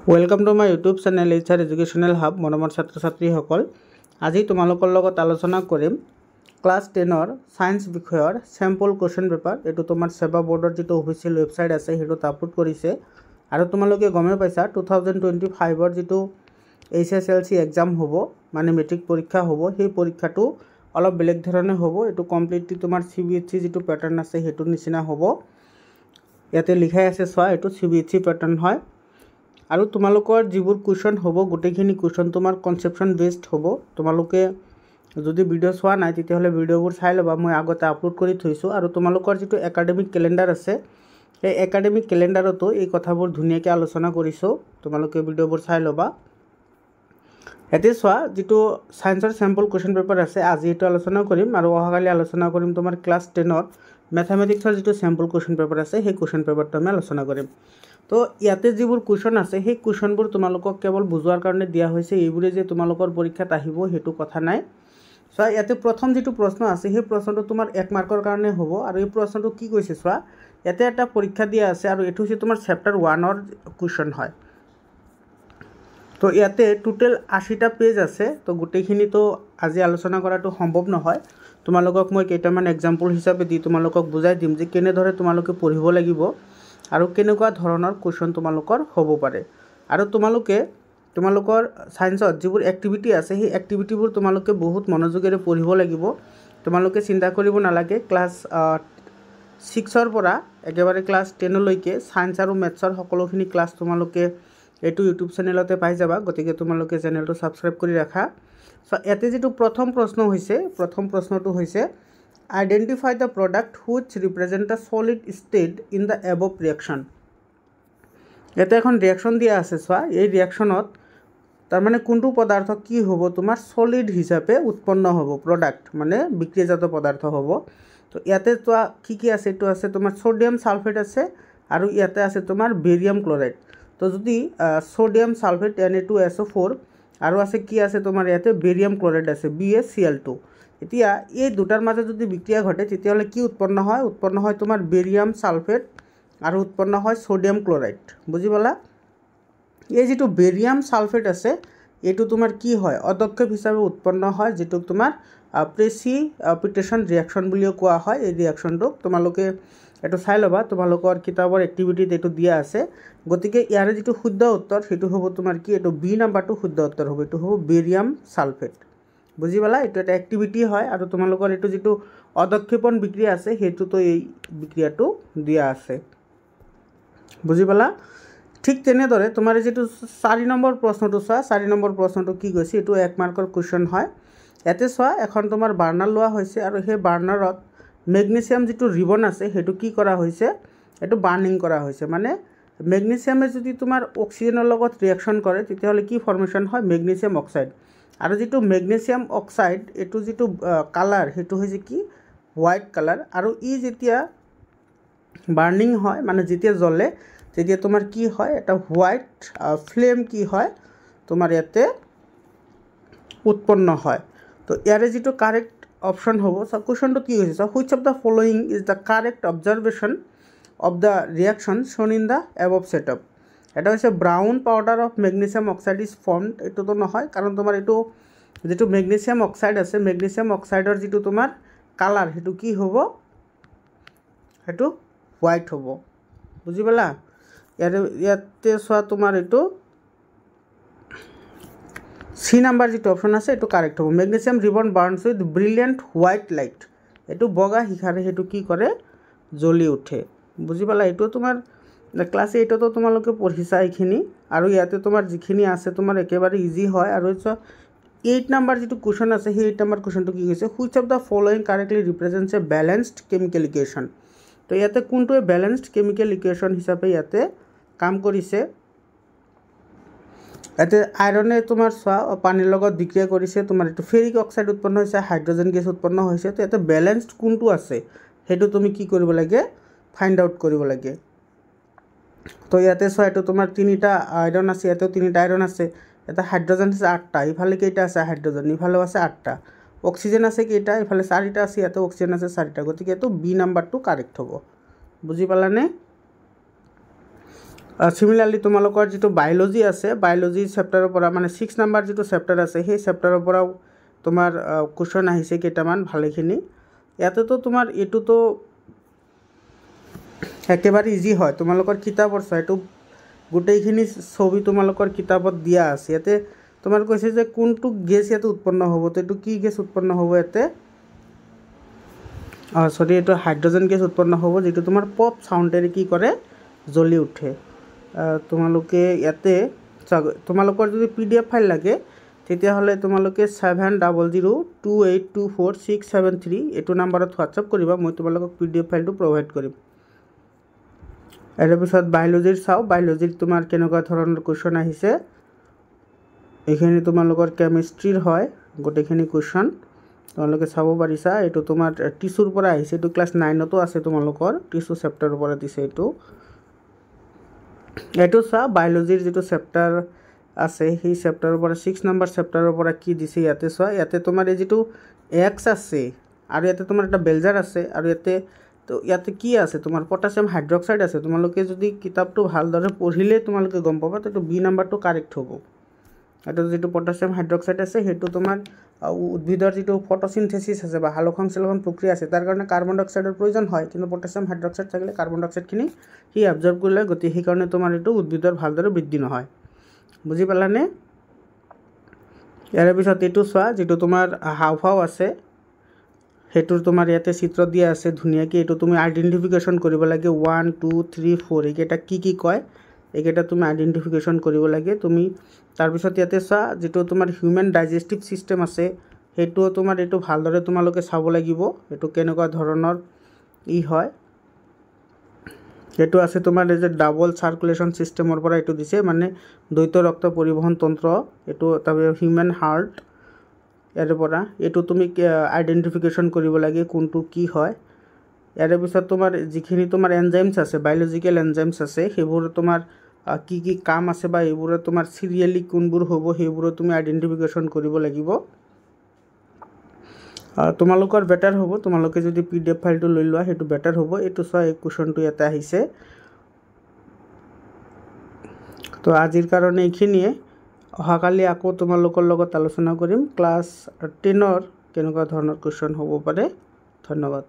welcome to my YouTube channel HR educational hub मनोमर छात्र छात्री सकल आज तुम्हालोकर लगत आलोचना करिम क्लास 10 साइंस विषयर सैम्पल क्वेश्चन पेपर एटू तुमार सेवा बोर्डर जी ऑफिशियल वेबसाइट आछे हेटु अपलोड करिसे आरो तुमालोके गमे पाइसा 2025 जी HSLC एग्जाम होबो माने मेट्रिक परीक्षा होबो हे परीक्षाटू अलप बेलेग धरणे होबो एटू कमप्लीटली तुमार CBSE जी पैटर्न आछे हेटु निसिना होबो याते लिखाय आछे सोआ एटू CBSE पैटर्न হয় আৰু তোমালোকৰ যিবোৰ কুৱেশ্যন হ'ব গোটেইখিনি কুৱেশ্যন তোমাৰ কনসেপচন বেসড হ'ব তোমালোকে যদি ভিডিও চোৱা নাই তেতিয়াহলে ভিডিওবোৰ চাই লবা মই আগতে আপলোড কৰি থৈছো আৰু তোমালোকৰ যিটো একাডেমিক ক্যালেন্ডাৰ আছে এই একাডেমিক ক্যালেন্ডাৰতো এই কথাবোৰ ধুনিয়াকৈ আলোচনা কৰিছো তোমালোকে ভিডিওবোৰ চাই লবা এতে চোৱা যিটো সায়েন্সৰ স্যাম্পল কুৱেশ্যন পেপাৰ আছে আজি এটো আলোচনা কৰিম আৰু অহাকালি আলোচনা কৰিম তোমাৰ ক্লাস 10 मैथमेटिक्सर जो सैम्पल क्वेश्चन पेपर आछे हे क्वेश्चन पेपर आम आलोचना करिम तो इते जिबुर क्वेश्चन आछे हे क्वेश्चनबुर तुमालोকক केवल बुझुवार कारणे दिया होइसे एइबुरे जे तुमालोकर परीक्षात आहिबो हेतु कथा नाइ सो इते प्रथम जेतु प्रश्न आछे हे प्रश्नটো तुमार 1 मार्कर कारणे हबो आरो ए प्रश्नটো की কৈছে সোয়া इते এটা परीक्षा दिया आछे आरो एटु হৈছে तुमार चैप्टार 1 और क्वेश्चन হয় तो इते टोटल 80टा पेज आछे तो गोटेइखिनि तो আজি आलोचना কৰাটো সম্ভৱ নহয় তোমালোকক মই কেইটামান एग्जाम्पल হিচাপে দি তোমালোকক বুজাই দিম যে কেনে ধৰে তোমালোকে পঢ়িব লাগিব আৰু কেনেকুৱা ধৰণৰ কোৱেশ্চন তোমালোকৰ হ'ব পাৰে আৰু তোমালোকৰ সায়েন্সত যিবোৰ এক্টিভিটি আছে সেই এক্টিভিটিবোৰ তোমালোকে বহুত মনোযোগেৰে পঢ়িব লাগিব তোমালোকে চিন্তা কৰিব নালাগে ক্লাস 6 ৰ পৰা একেবাৰে ক্লাস 10 লৈকে সায়েন্স আৰু মেথছৰ সকলোখিনি ক্লাস তোমালোকে এটু ইউটিউব চেনেলতে পাই যাবা গতিকে তোমালোকে চেনেলটো সাবস্ক্ৰাইব কৰি ৰাখা सो एते जेतु प्रथम प्रश्न होइसे प्रथम प्रश्नটো होइसे identify the product which represent a solid state in the above reaction एते এখন रिएक्शन दिया আছে সোয়া এই রিঅ্যাকশনত তার মানে কোনটো পদার্থ কি হ'ব তোমার সলিড হিসাবে উৎপন্ন হ'ব প্রোডাক্ট মানে বিক্রিয়াজাত পদার্থ হ'ব তো ইয়াতে তো কি আছে এটো আছে তোমার সোডিয়াম সালফেট আছে আৰু ইয়াতে আছে তোমাৰ বেৰিয়াম ক্লোৰাইড তো যদি সোডিয়াম সালফেট Na2SO4 আৰু আছে কি আছে তোমাৰ ইয়াতে বেৰিয়াম ক্লোৰাইড আছে BaCl2 এতিয়া এই দুটাৰ মাজত যদি বিক্ৰিয়া ঘটে তেতিয়াহলে কি উৎপন্ন হয় তোমাৰ বেৰিয়াম সালফেট আৰু উৎপন্ন হয় সোডিয়াম ক্লোৰাইড বুজি পালা এই যেটো বেৰিয়াম সালফেট আছে এটো তোমাৰ কি হয় অদক্ষেপ হিচাপে উৎপন্ন হয় যেটো তোমাৰ প্ৰেচিপিটেশন ৰিঅ্যাকশন বুলিও কোৱা হয় এই ৰিঅ্যাকশনটো তোমালোকে এটো চাই লবা তোমালোকৰ কিতাবৰ এক্টিভিটিত এটো দিয়া আছে গতিকে ইয়াৰে যেটো শুদ্ধ উত্তৰ হেতু হ'ব তোমাৰ কি এটো বি নাম্বাৰটো শুদ্ধ উত্তৰ হ'ব এটো হ'ব বেৰিয়াম সালফেট বুজি পালা এটো এটা এক্টিভিটি হয় আৰু তোমালোকৰ এটো যেটো অদক্ষেপন বিক্ৰিয়া আছে হেতু তো এই বিক্ৰিয়াটো দিয়া আছে বুজি পালা ঠিক তেনেদৰে তোমাৰ যেটো 4 নম্বৰ প্ৰশ্নটো চোৱা 4 নম্বৰ প্ৰশ্নটো কি কৈছে এটো 1 মাৰ্কৰ কোৱেশ্চন হয় এতে চোৱা এখন তোমাৰ বাৰ্নাৰ লোৱা হৈছে আৰু সেই বাৰ্নাৰত मैग्नेशियम जो रिबन आछे हेतु की करा होइसे एटु बार्निंग करा होइसे माने मैग्नेशियमे जदि तुमार ऑक्सिजनर लगत रिएक्शन करे तेतियाहले की फर्मेशन হয় मैग्नेशियम ऑक्साइड आरो जेतु मैग्नेशियम ऑक्साइड एटु जेतु कलर हेतु होइसे की व्हाइट कलर आरो इ जेतिया बार्निंग হয় माने जेतिया जले तेतिया तुमार की হয় এটা व्हाइट फ्लेम की হয় तुमार याते उत्पन्न হয় तो यारे जेतु करेक्ट ऑप्शन होबो सो क्वेश्चन तो की होइसे so which of the following is the correct observation of the reaction shown in the above setup এটা হইছে brown powder of magnesium oxide is formed এটো তো নহয় কারণ তোমার এটো যেটো ম্যাগনেসিয়াম অক্সাইড আছে ম্যাগনেসিয়াম অক্সাইডৰ যেটো তোমাৰ কালার হেতু কি হ'ব হেতু হোয়াইট হ'ব বুজি পালা ইয়াতে সোয়া তোমাৰ এটো सी नम्बर जो ऑप्शन आछे एटु करेक्ट हो magnesium ribbon burns with brilliant white light एटु बगा हिखारे हेतु की करे जलि उठे बुझि पाला एटु तुमार क्लास 8 तो तुमालोके पढिसा एखिनि आरो याते तुमार जिखिनि आछे तुमार एकेबारे इजी হয় आरो 8 नम्बर जो क्वेश्चन आछे हे 8 नम्बर क्वेश्चन तो की কৈছে which of the following correctly represents a balanced chemical equation तो याते कोनটো बैलेंस्ड केमिकल इक्वेशन हिसाबे याते काम करिছে এতে আয়রনে তোমার পানির লগত বিক্রিয়া কৰিছে তোমাৰ এটো ফেরিক অক্সাইড উৎপন্ন হৈছে হাইড্রোজেন গ্যাস উৎপন্ন হৈছে তো এতে ব্যালেন্সড কোনটো আছে হেতু তুমি কি কৰিব লাগে ফাইন্ড আউট কৰিব লাগে তো ইয়াতে এটো তোমাৰ তিনিটা আয়রন আছে এতে তিনিটা আয়রন আছে এটা হাইড্রোজেন আছে 8টা ইফালে কেইটা আছে হাইড্রোজেন ইফালে আছে 8টা অক্সিজেন আছে কেইটা ইফালে 4টা আছে এতে অক্সিজেন আছে 4টা গতিকে এটো বি নাম্বাৰটো কাৰেক্ট হ'ব বুজি পালানে সিমিলাৰলি তোমালোকৰ যিটো বায়োলজি আছে বায়োলজি চেপ্টাৰৰ পৰা মানে 6 নম্বৰ যিটো চেপ্টাৰ আছে সেই চেপ্টাৰৰ পৰাও তোমাৰ কুৱেশ্যন আহিছে কেইটামান ভালেখিনি ইয়াতেতো তোমাৰ এইটোতো একেবাৰে ইজি হয় তোমালোকৰ কিতাপৰ চাইটো গোটেইখিনি ছবি তোমালোকৰ কিতাপত দিয়া আছে ইয়াতে তোমাৰ কৈছে যে কোনটো গেছ ইয়াতে উৎপন্ন হ'ব তো এইটো কি গেছ উৎপন্ন হ'ব ইয়াতে সৰি এইটো হাইড্ৰজেন গেছ উৎপন্ন হ'ব যেটো তোমাৰ পপ সাউণ্ডেৰে কি কৰে জ্বলি উঠে তোমালোকে ইয়াতে তোমালোকৰ যদি PDF ফাইল লাগে তেতিয়াহ'লে তোমালোকে 7002824673 এইটো নম্বৰত হোৱাটছআপ কৰিবা মই তোমালোকক PDF ফাইলটো প্ৰভাইড কৰিম এৰ পিছত বায়োলজিৰ চাও বায়োলজিৰ তোমাৰ কেনেকুৱা ধৰণৰ কোৱেশ্যন আহিছে এইখিনি তোমালোকৰ কেমিষ্ট্ৰিৰ হয় গোটেইখিনি কোৱেশ্যন তোমালোকে চাব পাৰিছা এইটো তোমাৰ টিস্যুৰ পৰা আহিছে এইটো ক্লাছ 9 তো আছে তোমালোকৰ টিস্যু চেপ্টাৰৰ পৰা দিছে এইটো চা বায়োলজিৰ যেটো চেপ্টাৰ আছে সেই চেপ্টাৰৰ পৰা 6 নম্বৰ চেপ্টাৰৰ পৰা কি দিছে ইয়াতে চোৱা ইয়াতে তোমাৰ এই যেটো X আছে আৰু ইয়াতে তোমাৰ এটা বেলজাৰ আছে আৰু ইয়াতে কি আছে তোমাৰ পটাছিয়াম হাইড্ৰক্সাইড আছে তোমালোকে যদি কিতাপটো ভালদৰে পঢ়িলে তোমালোকে গম পাবা তো বি নম্বৰটো কাৰেক্ট হ'ব এটা যেটো পটাছিয়াম হাইড্ৰক্সাইড আছে হেতু তোমাৰ উদ্ভিদৰ যেটো ফটোসিনথেসিস আছে বা হালকসংশ্লেষণ প্ৰক্ৰিয়া আছে তাৰ কাৰণে কাৰ্বন ডাই অক্সাইডৰ প্ৰয়োজন হয় কিন্তু পটাছিয়াম হাইড্ৰক্সাইড থাকিলে কাৰ্বন ডাই অক্সাইডখিনি হি অবজৰ্ব কৰিলে গতি সেই কাৰণে তোমাৰ এটো উদ্ভিদৰ ভালদৰে বৃদ্ধি নহয় বুজি পালানে ইয়াৰ পিছত এটো চোৱা যেটো তোমাৰ হাওফাও আছে হেতুৰ তোমাৰ ইয়াতে চিত্ৰ দিয়া আছে ধুনিয়াকে এটো তুমি আইডেন্টিফিকেশন কৰিব লাগে 1 2 3 4 এইকেটা কি কয় এইকেটা তুমি আইডেন্টিফিকেশন কৰিব লাগে তুমি তাৰ পিছত ইয়াতে চা যেটো তোমাৰ হিউম্যান ডাইজেস্টিভ সিস্টেম আছে হেতু তোমাৰ এটো ভালদৰে তোমালোকে চাব লাগিব এটো কেনেকুৱা ধৰণৰ হয় এটো আছে তোমাৰ এই যে ডাবল সাৰ্কুলেশন সিস্টেমৰ পৰা এটো দিছে মানে দ্বৈত ৰক্ত পৰিবহন তন্ত্ৰ এটো তবে হিউম্যান হাৰ্ট এৰ পৰা এটো তুমি আইডেন্টিফিকেশন কৰিব লাগে কোনটো কি হয় ইয়াৰ পিছত তোমাৰ যিখিনি তোমাৰ এনজাইমছ আছে বায়োলজিক্যাল এনজাইমছ আছে হেবোৰ তোমাৰ কি কাম আছে বা এইবোৰ তোমাৰ সিৰিয়ালি কোনবোৰ হ'ব হেবোৰ তুমি আইডেন্টিফিকেশন কৰিব লাগিব তোমালোকৰ বেটাৰ হ'ব তোমালোকে যদি PDF ফাইলটো লৈ লোৱা হেতু বেটাৰ হ'ব এটো চোৱা এই কোৱেশ্যনটো ইয়াতে আহিছে তো আজিৰ কাৰণে এইখিনিয়ে অহাকালি আকৌ তোমালোকৰ লগত আলোচনা কৰিম ক্লাছ 10 ৰ কেনেকুৱা ধৰণৰ কোৱেশ্যন হ'ব পাৰে ধন্যবাদ